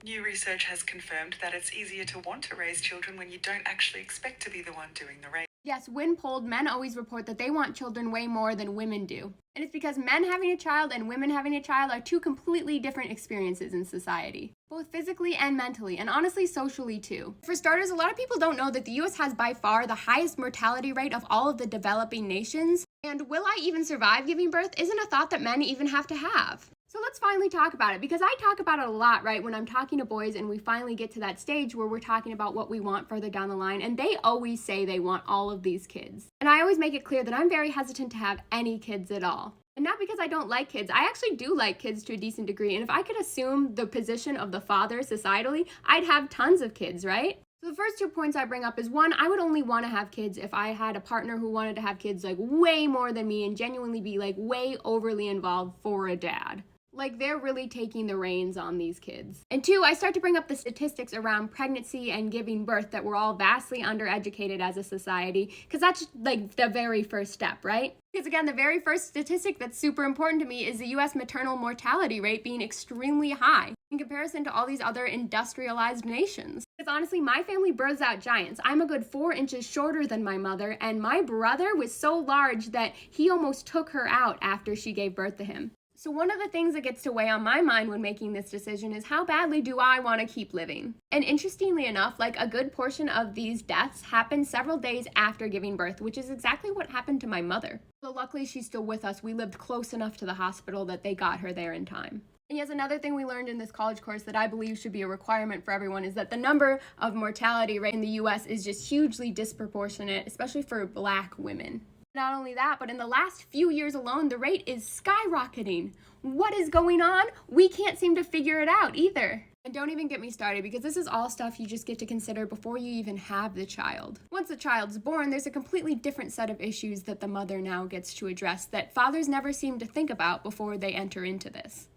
New research has confirmed that it's easier to want to raise children when you don't actually expect to be the one doing the raising. Yes, when polled, men always report that they want children way more than women do. And it's because men having a child and women having a child are two completely different experiences in society, both physically and mentally, and honestly socially too. For starters, a lot of people don't know that the US has by far the highest mortality rate of all of the developing nations, and will I even survive giving birth isn't a thought that men even have to have. So let's finally talk about it, because I talk about it a lot, right, when I'm talking to boys and we finally get to that stage where we're talking about what we want further down the line, and they always say they want all of these kids. And I always make it clear that I'm very hesitant to have any kids at all. And not because I don't like kids. I actually do like kids to a decent degree, and if I could assume the position of the father societally, I'd have tons of kids, right? So the first 2 points I bring up is, one, I would only want to have kids if I had a partner who wanted to have kids like way more than me and genuinely be like way overly involved for a dad. Like, they're really taking the reins on these kids. And two, I start to bring up the statistics around pregnancy and giving birth that we're all vastly undereducated as a society, because that's like the very first step, right? Because again, the very first statistic that's super important to me is the US maternal mortality rate being extremely high in comparison to all these other industrialized nations. Because honestly, my family births out giants. I'm a good 4 inches shorter than my mother, and my brother was so large that he almost took her out after she gave birth to him. So one of the things that gets to weigh on my mind when making this decision is, how badly do I want to keep living? And interestingly enough, like, a good portion of these deaths happen several days after giving birth, which is exactly what happened to my mother. So luckily she's still with us. We lived close enough to the hospital that they got her there in time. And yes, another thing we learned in this college course that I believe should be a requirement for everyone is that the number of mortality rate in the US is just hugely disproportionate, especially for Black women. Not only that, but in the last few years alone, the rate is skyrocketing. What is going on? We can't seem to figure it out either. And don't even get me started, because this is all stuff you just get to consider before you even have the child. Once the child's born, there's a completely different set of issues that the mother now gets to address that fathers never seem to think about before they enter into this.